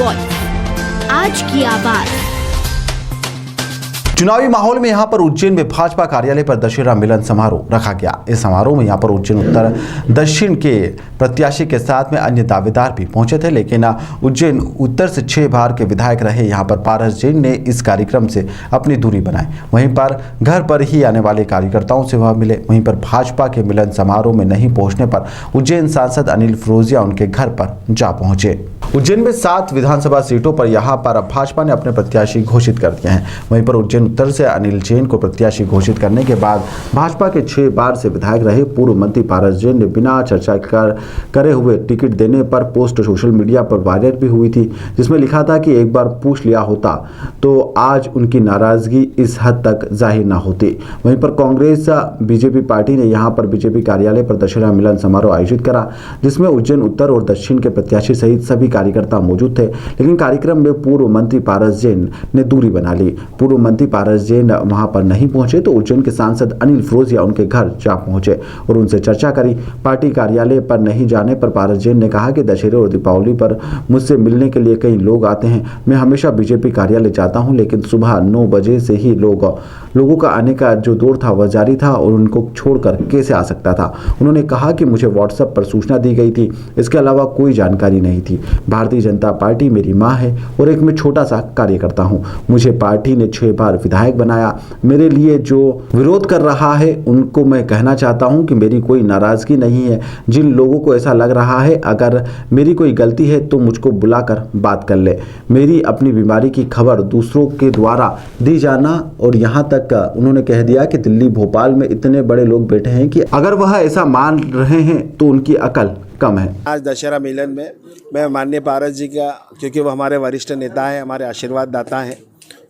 Voice, आज की आवाज। चुनावी माहौल में यहां पर उज्जैन में भाजपा कार्यालय पर दशहरा मिलन समारोह रखा गया। इस समारोह में यहां पर उज्जैन उत्तर दक्षिण के प्रत्याशी के साथ में अन्य दावेदार भी पहुंचे थे, लेकिन उज्जैन उत्तर से 6 बार के विधायक रहे यहां पर पारस जैन ने इस कार्यक्रम से अपनी दूरी बनाई। वहीं पर घर पर ही आने वाले कार्यकर्ताओं से वह मिले। वहीं पर भाजपा के मिलन समारोह में नहीं पहुंचने पर उज्जैन सांसद अनिल फिरोजिया उनके घर पर जा पहुंचे। उज्जैन में 7 विधानसभा सीटों पर यहां पर भाजपा ने अपने प्रत्याशी घोषित कर दिए हैं। वहीं पर उज्जैन उत्तर से अनिल जैन को प्रत्याशी घोषित करने के बाद भाजपा के 6 बार से विधायक रहे पूर्व मंत्री पारस जैन ने बिना चर्चा करे हुए टिकट देने पर पोस्ट सोशल मीडिया पर वायरल भी हुई थी, जिसमें लिखा था कि एक बार पूछ लिया होता तो आज उनकी नाराजगी इस हद तक जाहिर ना होती। वहीं पर कांग्रेस बीजेपी पार्टी ने यहां पर बीजेपी कार्यालय पर दशहरा मिलन समारोह आयोजित करा, जिसमें उज्जैन उत्तर और दक्षिण के प्रत्याशी सहित सभी कार्यकर्ता मौजूद थे। लेकिन कार्यक्रम में पूर्व मंत्री पारस जैन ने दूरी बना ली। पूर्व मंत्री पारस जैन वहां पर नहीं पहुंचे तो उज्जैन के सांसद अनिल फिरोजिया उनके घर जा पहुंचे और उनसे चर्चा करी। पार्टी कार्यालय पर नहीं जाने पर पारस जैन ने कहा कि दशहरे और दीपावली पर मुझसे मिलने के लिए कई लोग आते हैं। मैं हमेशा बीजेपी कार्यालय जाता हूं, लेकिन सुबह 9 बजे से ही लोगों का आने का जो दौर था वह जारी था और उनको छोड़कर कैसे आ सकता था। उन्होंने कहा कि मुझे व्हाट्सएप पर सूचना दी गई थी, इसके अलावा कोई जानकारी नहीं थी। भारतीय जनता पार्टी मेरी मां है और एक मैं छोटा सा कार्यकर्ता हूं। मुझे पार्टी ने 6 बार विधायक बनाया। मेरे लिए जो विरोध कर रहा है उनको मैं कहना चाहता हूं कि मेरी कोई नाराजगी नहीं है। जिन लोगों को ऐसा लग रहा है अगर मेरी कोई गलती है तो मुझको बुलाकर बात कर ले। मेरी अपनी बीमारी की खबर दूसरों के द्वारा दी जाना, और यहां तक उन्होंने कह दिया कि दिल्ली भोपाल में इतने बड़े लोग बैठे हैं कि अगर वह ऐसा मान रहे हैं तो उनकी अकल कम है। आज दशहरा मिलन में मैं माननीय पारस जी का, क्योंकि वो हमारे वरिष्ठ नेता हैं, हमारे आशीर्वाद दाता हैं,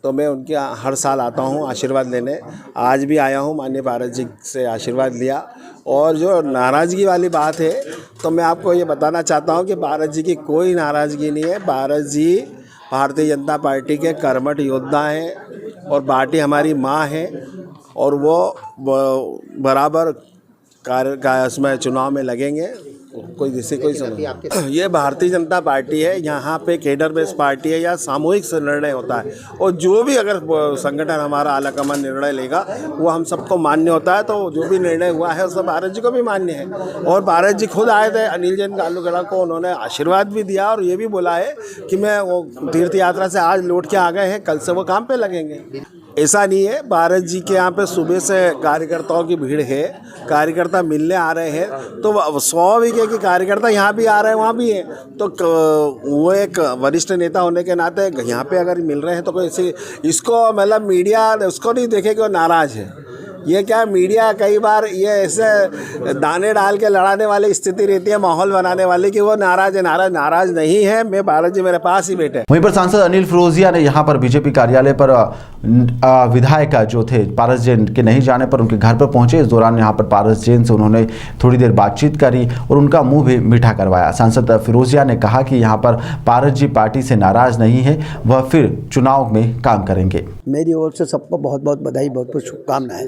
तो मैं उनके हर साल आता हूं आशीर्वाद लेने। आज भी आया हूं, माननीय पारस जी से आशीर्वाद लिया। और जो नाराज़गी वाली बात है तो मैं आपको ये बताना चाहता हूं कि पारस जी की कोई नाराज़गी नहीं है। पारस जी भारतीय जनता पार्टी के कर्मठ योद्धा हैं और पार्टी हमारी माँ है और वो बराबर उसमें चुनाव में लगेंगे। कोई जिससे कोई समझ, ये भारतीय जनता पार्टी है, यहाँ पे केडर बेस्ड पार्टी है, या सामूहिक निर्णय होता है और जो भी अगर संगठन हमारा आलाकमान निर्णय लेगा वो हम सबको मान्य होता है। तो जो भी निर्णय हुआ है उसमें पारस जी को भी मान्य है। और पारस जी खुद आए थे अनिल जैन कालूगढ़ा को, उन्होंने आशीर्वाद भी दिया और ये भी बोला है कि मैं वो तीर्थ यात्रा से आज लौट के आ गए हैं, कल से वो काम पे लगेंगे। ऐसा नहीं है, पारस जी के यहाँ पे सुबह से कार्यकर्ताओं की भीड़ है, कार्यकर्ता मिलने आ रहे हैं, तो स्वाभाविक है कि कार्यकर्ता यहाँ भी आ रहे हैं वहाँ भी हैं। तो वो एक वरिष्ठ नेता होने के नाते यहाँ पे अगर मिल रहे हैं तो कोई इसको मतलब मीडिया उसको नहीं देखे कि वो नाराज़ है। ये क्या मीडिया कई बार ये ऐसे दाने डाल के लड़ाने वाली स्थिति रहती है, माहौल बनाने वाली कि वो नाराज है। नाराज नहीं है, मैं पारस जी मेरे पास ही बैठे। वहीं पर सांसद अनिल फिरोजिया ने यहां पर बीजेपी कार्यालय पर विधायक जो थे पारस जैन के नहीं जाने पर उनके घर पर पहुंचे। इस दौरान यहां पर पारस जैन से उन्होंने थोड़ी देर बातचीत करी और उनका मुंह भी मीठा करवाया। सांसद फिरोजिया ने कहा कि यहां पर पारस जी पार्टी से नाराज नहीं है, वह फिर चुनाव में काम करेंगे। मेरी ओर से सबको बहुत बहुत बधाई, बहुत बहुत शुभकामनाएं।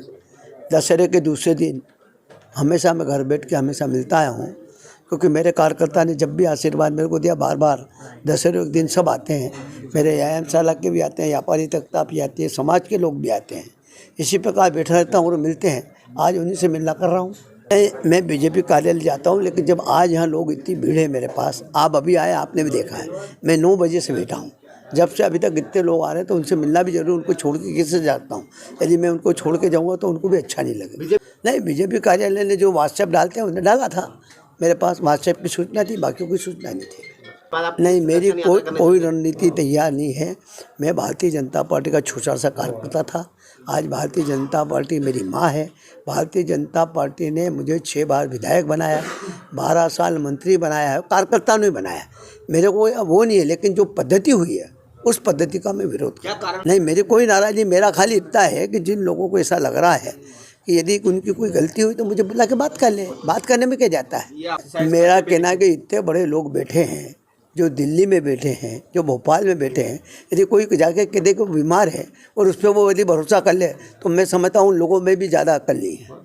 दशहरे के दूसरे दिन हमेशा मैं घर बैठ के हमेशा मिलता आया हूँ, क्योंकि मेरे कार्यकर्ता ने जब भी आशीर्वाद मेरे को दिया, बार बार दशहरे के दिन सब आते हैं। मेरे व्यायामशाला के भी आते हैं, व्यापारी तख्ता भी आते हैं, समाज के लोग भी आते हैं। इसी प्रकार बैठा रहता हूँ और मिलते हैं। आज उन्हीं से मिलना कर रहा हूँ। मैं बीजेपी कार्यालय जाता हूँ, लेकिन जब आज यहाँ लोग इतनी भीड़ है मेरे पास, आप अभी आए, आपने भी देखा है, मैं 9 बजे से बैठा हूँ। जब से अभी तक इतने लोग आ रहे हैं तो उनसे मिलना भी जरूर। उनको छोड़ के कैसे जाता हूँ? यदि मैं उनको छोड़ के जाऊँगा तो उनको भी अच्छा नहीं लगेगा। नहीं, बीजेपी कार्यालय ने जो व्हाट्सएप डालते हैं उन्हें डाला था, मेरे पास व्हाट्सएप की सूचना थी, बाकी कोई सूचना नहीं थी। नहीं, मेरी कोई रणनीति तैयार नहीं है। मैं भारतीय जनता पार्टी का छोटा सा कार्यकर्ता था। आज भारतीय जनता पार्टी मेरी माँ है। भारतीय जनता पार्टी ने मुझे 6 बार विधायक बनाया, 12 साल मंत्री बनाया है, कार्यकर्ता ने बनाया। मेरे को वो नहीं है, लेकिन जो पद्धति हुई है उस पद्धति का मैं विरोध करता। नहीं, मेरी कोई नाराज़गी, मेरा खाली इतना है कि जिन लोगों को ऐसा लग रहा है कि यदि उनकी कोई गलती हुई तो मुझे बुला के बात कर ले। बात करने में क्या जाता है? मेरा कहना है कि इतने बड़े लोग बैठे हैं, जो दिल्ली में बैठे हैं, जो भोपाल में बैठे हैं, यदि कोई जाके कह दे कि बीमार है और उस पर वो यदि भरोसा कर ले तो मैं समझता हूँ उन लोगों में भी ज़्यादा अकल नहीं है।